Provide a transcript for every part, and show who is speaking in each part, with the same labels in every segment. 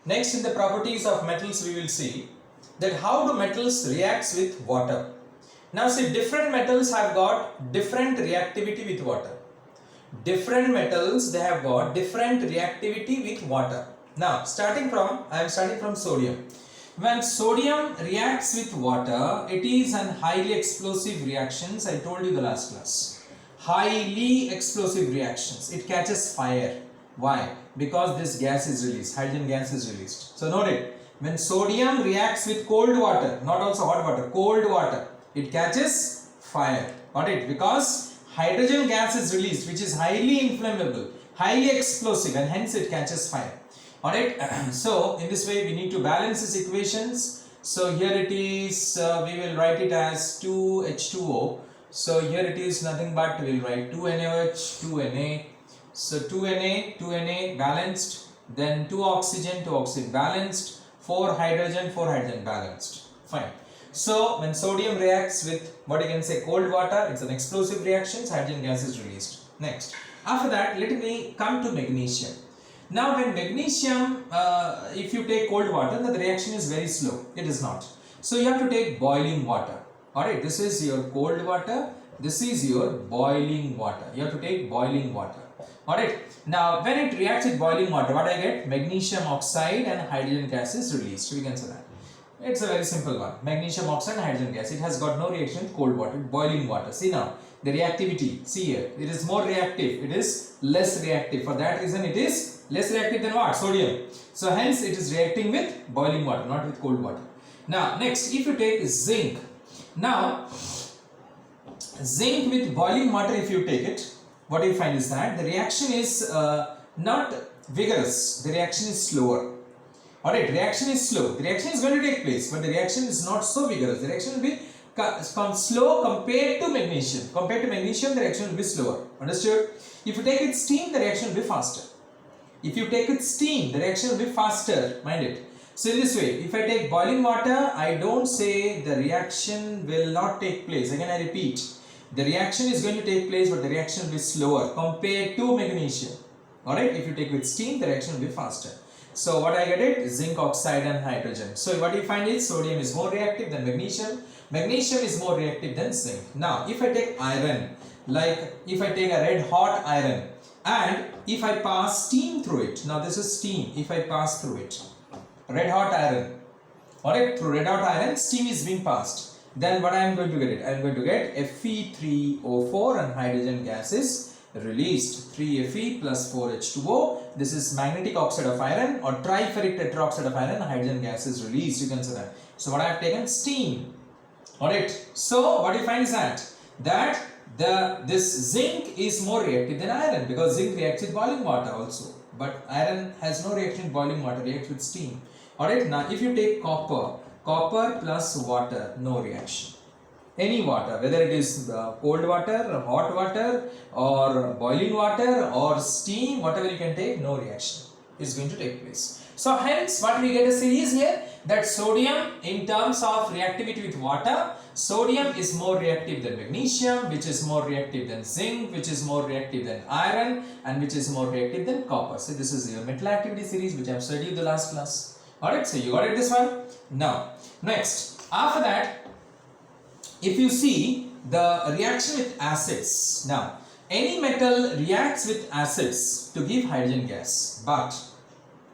Speaker 1: Next, in the properties of metals, we will see that how do metals reacts with water. Now see, different metals have got different reactivity with water. Different metals, they have got different reactivity with water. Now I am starting from sodium. When sodium reacts with water, it is an highly explosive reactions. I told you the last class. Highly explosive reactions. It catches fire. Why? Because this gas is released. Hydrogen gas is released. So note it. When sodium reacts with cold water, not also hot water, cold water, it catches fire. Got it? Because hydrogen gas is released, which is highly inflammable, highly explosive, and hence it catches fire. Alright, so in this way we need to balance these equations. So here it is, we will write it as 2H2O. So here it is nothing but we will write 2NaOH, 2Na. So 2Na, 2Na balanced, then 2 oxygen, 2 oxygen balanced, 4 hydrogen balanced. Fine. So when sodium reacts with what you can say cold water, it's an explosive reaction, hydrogen gas is released. Next, after that, let me come to magnesium. Now when magnesium, if you take cold water, the reaction is very slow. It is not. So you have to take boiling water. Alright, this is your cold water, this is your boiling water. You have to take boiling water. Alright, now when it reacts with boiling water, what I get? Magnesium oxide and hydrogen gas is released. We can say that. It's a very simple one. Magnesium oxide and hydrogen gas. It has got no reaction with cold water, boiling water. See now, the reactivity. See here, it is more reactive. It is less reactive. For that reason, it is less reactive than what? Sodium. So hence, it is reacting with boiling water, not with cold water. Now, next, if you take zinc. Now, zinc with boiling water, if you take it, what you find is that the reaction is not vigorous. The reaction is slower. Alright, reaction is slow. The reaction is going to take place, but the reaction is not so vigorous. The reaction will be slow compared to magnesium. Compared to magnesium, the reaction will be slower. Understood? If you take it steam, the reaction will be faster. If you take it steam, the reaction will be faster. Mind it. So in this way, if I take boiling water, I don't say the reaction will not take place. Again, I repeat. The reaction is going to take place, but the reaction will be slower compared to magnesium. Alright, if you take with steam, the reaction will be faster. So what I get it? Zinc oxide and hydrogen. So what you find is sodium is more reactive than magnesium. Magnesium is more reactive than zinc. Now if I take iron, like if I take a red hot iron and if I pass steam through it. Now this is steam. If I pass through it, red hot iron. Alright, through red hot iron, steam is being passed. Then what I am going to get it? I am going to get Fe3O4 and hydrogen gas is released. 3Fe plus 4H2O. This is magnetic oxide of iron or triferric tetroxide of iron. Hydrogen gas is released. You can say that. So what I have taken? Steam. Alright. So what you find is that this zinc is more reactive than iron because zinc reacts with boiling water also. But iron has no reaction with boiling water, reacts with steam. Alright. Now if you take copper plus water, no reaction. Any water, whether it is cold water, hot water, or boiling water, or steam, whatever you can take, no reaction is going to take place. So hence, what we get a series here, that sodium in terms of reactivity with water, sodium is more reactive than magnesium, which is more reactive than zinc, which is more reactive than iron, and which is more reactive than copper. So this is your metal activity series, which I have studied the last class. Alright, so you got it this one? Now, next, after that, if you see the reaction with acids. Now, any metal reacts with acids to give hydrogen gas. But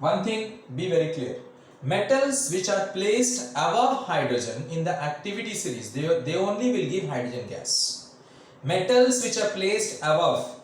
Speaker 1: one thing, be very clear. Metals which are placed above hydrogen in the activity series, they only will give hydrogen gas. Metals which are placed above,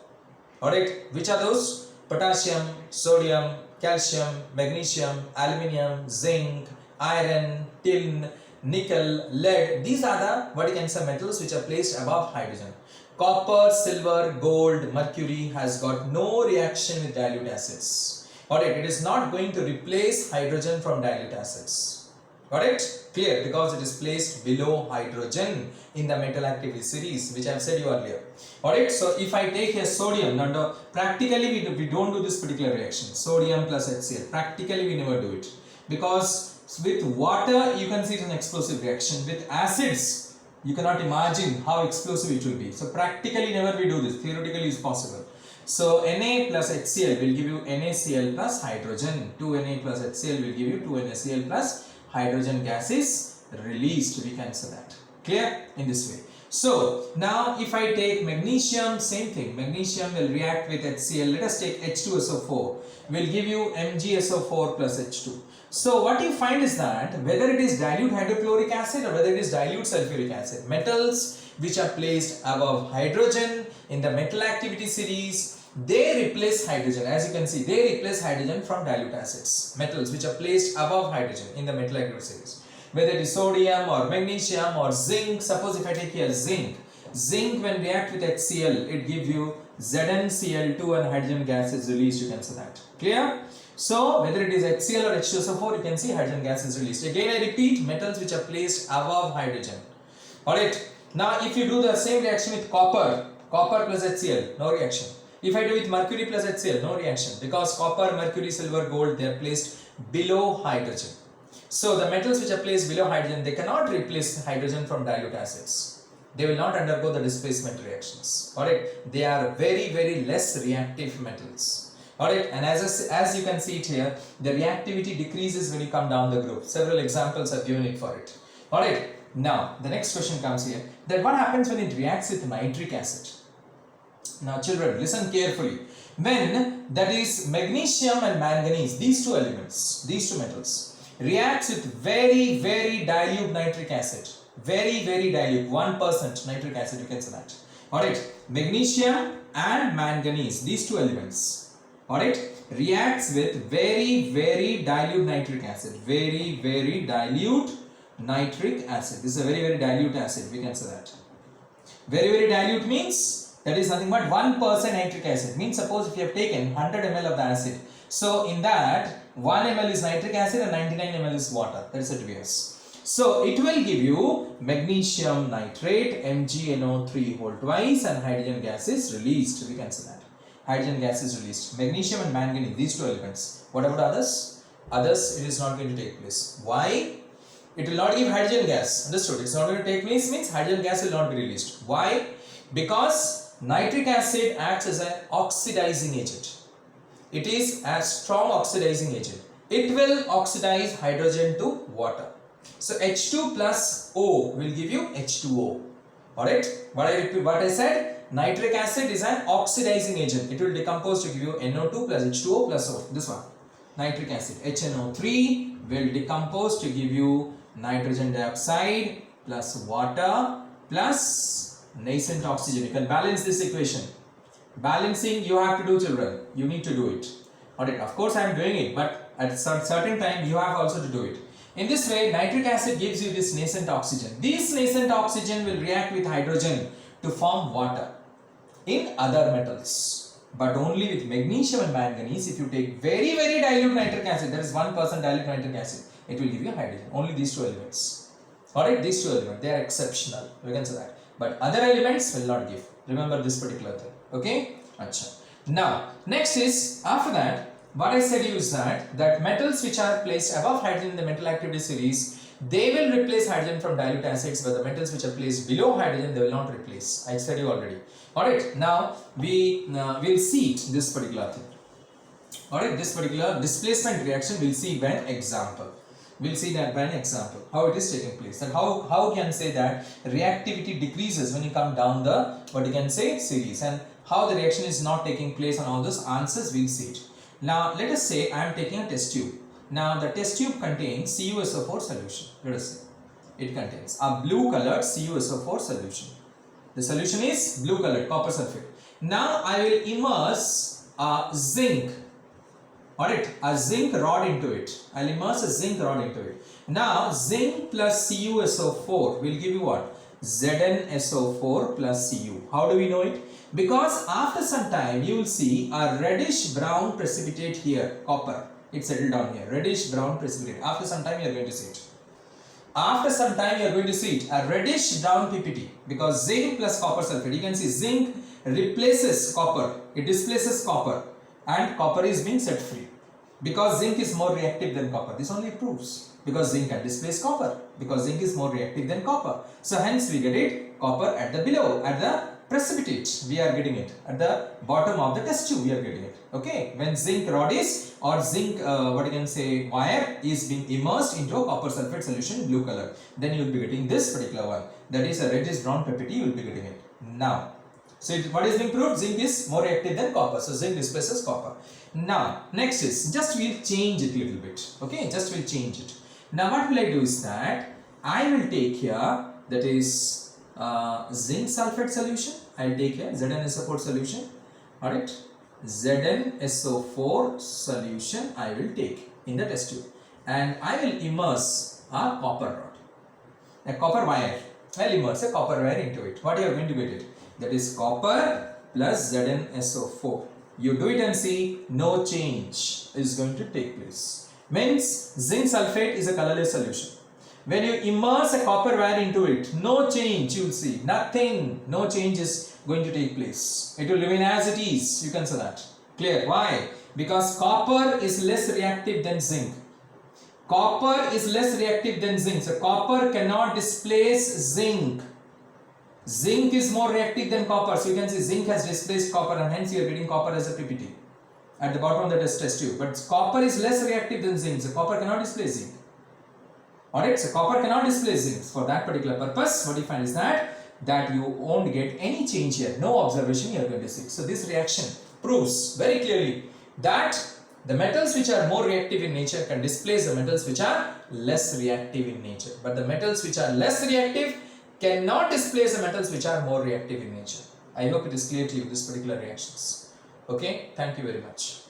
Speaker 1: alright, which are those? Potassium, sodium, calcium, magnesium, aluminium, zinc, iron, tin, nickel, lead. These are the what you can say metals which are placed above hydrogen. Copper, silver, gold, mercury has got no reaction with dilute acids. Alright, it is not going to replace hydrogen from dilute acids. Alright, clear, because it is placed below hydrogen in the metal activity series, which I have said you earlier. Alright, so if I take here sodium, now practically we don't do this particular reaction. Sodium plus HCl, practically we never do it because with water, you can see it's an explosive reaction. With acids, you cannot imagine how explosive it will be. So practically never we do this. Theoretically is possible. So Na plus HCl will give you NaCl plus hydrogen. 2Na plus HCl will give you 2NaCl plus hydrogen gas is released. We can say that. Clear? In this way. So now if I take magnesium, same thing. Magnesium will react with HCl. Let us take H2SO4. Will give you MgSO4 plus H2. So what you find is that whether it is dilute hydrochloric acid or whether it is dilute sulfuric acid, metals which are placed above hydrogen in the metal activity series, they replace hydrogen. As you can see, they replace hydrogen from dilute acids. Metals which are placed above hydrogen in the metal activity series, whether it is sodium or magnesium or zinc. Suppose if I take here zinc when react with HCl, it gives you ZnCl2 and hydrogen gas is released. You can see that. Clear? So whether it is HCl or H2SO4, you can see hydrogen gas is released. Again I repeat, metals which are placed above hydrogen. Alright. Now if you do the same reaction with copper plus HCl, no reaction. If I do with mercury plus HCl, no reaction, because copper, mercury, silver, gold, they are placed below hydrogen. So the metals which are placed below hydrogen, they cannot replace hydrogen from dilute acids. They will not undergo the displacement reactions. Alright. They are very less reactive metals. Alright, and as you can see it here, the reactivity decreases when you come down the group. Several examples are given it for it. Alright, now the next question comes here, that what happens when it reacts with nitric acid? Now children, listen carefully. When that is magnesium and manganese, these two elements, these two metals, reacts with very dilute nitric acid, very dilute, 1% nitric acid, you can say that. Alright, magnesium and manganese, these two elements, alright, reacts with very dilute nitric acid, very dilute nitric acid. This is a very dilute acid, we can say that. Very dilute means that is nothing but 1% nitric acid. Means suppose if you have taken 100 ml of the acid, so in that 1 ml is nitric acid and 99 ml is water. That is said to be S. So it will give you magnesium nitrate, MgNO3 whole twice, and hydrogen gas is released. We can say that. Hydrogen gas is released. Magnesium and manganese, these two elements. What about others? Others, it is not going to take place. Why? It will not give hydrogen gas. Understood? It's not going to take place means hydrogen gas will not be released. Why? Because nitric acid acts as an oxidizing agent. It is a strong oxidizing agent. It will oxidize hydrogen to water. So H2 plus O will give you H2O. Alright? What I said? Nitric acid is an oxidizing agent. It will decompose to give you NO2 plus H2O plus O. This one. Nitric acid. HNO3 will decompose to give you nitrogen dioxide plus water plus nascent oxygen. You can balance this equation. Balancing you have to do, children. You need to do it. Alright, of course I am doing it, but at certain time you have also to do it. In this way, nitric acid gives you this nascent oxygen. This nascent oxygen will react with hydrogen to form water in other metals. But only with magnesium and manganese, if you take very dilute nitric acid, that is 1% dilute nitric acid, it will give you hydrogen. Only these two elements. Alright, these two elements, they are exceptional. We can say that. But other elements will not give. Remember this particular thing. Okay? Achha. Now, next is, after that, what I said is that metals which are placed above hydrogen in the metal activity series, they will replace hydrogen from dilute acids, but the metals which are placed below hydrogen, they will not replace. I said you already. Alright, now we will see this particular thing. Alright, this particular displacement reaction we'll see by an example. We'll see that by an example, how it is taking place, and how can say that reactivity decreases when you come down the, what you can say, series, and how the reaction is not taking place, and all those answers we'll see it. Now let us say I am taking a test tube. Now the test tube contains CuSO4 solution. Let us say it contains a blue colored CuSO4 solution. The solution is blue colored, copper sulfate. Now I will immerse a zinc, alright, a zinc rod into it. I will immerse a zinc rod into it. Now zinc plus CuSO4 will give you what? ZnSO4 plus Cu. How do we know it? Because after some time you will see a reddish brown precipitate here, copper. It settled down here, reddish brown precipitate. After some time you are going to see it. After some time you are going to see it, a reddish brown PPT, because zinc plus copper sulfate. You can see zinc replaces copper, it displaces copper, and copper is being set free. Because zinc is more reactive than copper. This only proves. Because zinc can displace copper. Because zinc is more reactive than copper. So hence we get it, copper at the below, at the precipitate, we are getting it at the bottom of the test tube, we are getting it. Okay, when zinc rod is or zinc what you can say wire is being immersed into a copper sulfate solution in blue color, then you will be getting this particular one, that is a reddish brown pipette, you will be getting it. Now, so what is being proved? Zinc is more reactive than copper, so zinc displaces copper. Now next is, just we'll change it little bit. Okay, just we'll change it. Now what will I do is that I will take here, that is zinc sulfate solution. I'll take here ZnSO4 solution. Alright, ZnSO4 solution I will take in the test tube, and I will immerse a copper rod, a copper wire. I'll immerse a copper wire into it. What you are going to get it? That is copper plus ZnSO4. You do it and see, no change is going to take place. Means zinc sulfate is a colorless solution. When you immerse a copper wire into it, no change, you will see, nothing, no change is going to take place. It will remain as it is, you can say that. Clear? Why? Because copper is less reactive than zinc. Copper is less reactive than zinc, so copper cannot displace zinc. Zinc is more reactive than copper, so you can see zinc has displaced copper, and hence you are getting copper as a PPT at the bottom of the test tube. But copper is less reactive than zinc, so copper cannot displace zinc. Alright, so copper cannot displace zinc. For that particular purpose, what you find is that you won't get any change here, no observation you are going to see. So this reaction proves very clearly that the metals which are more reactive in nature can displace the metals which are less reactive in nature, but the metals which are less reactive cannot displace the metals which are more reactive in nature. I hope it is clear to you, this particular reactions. Okay, thank you very much.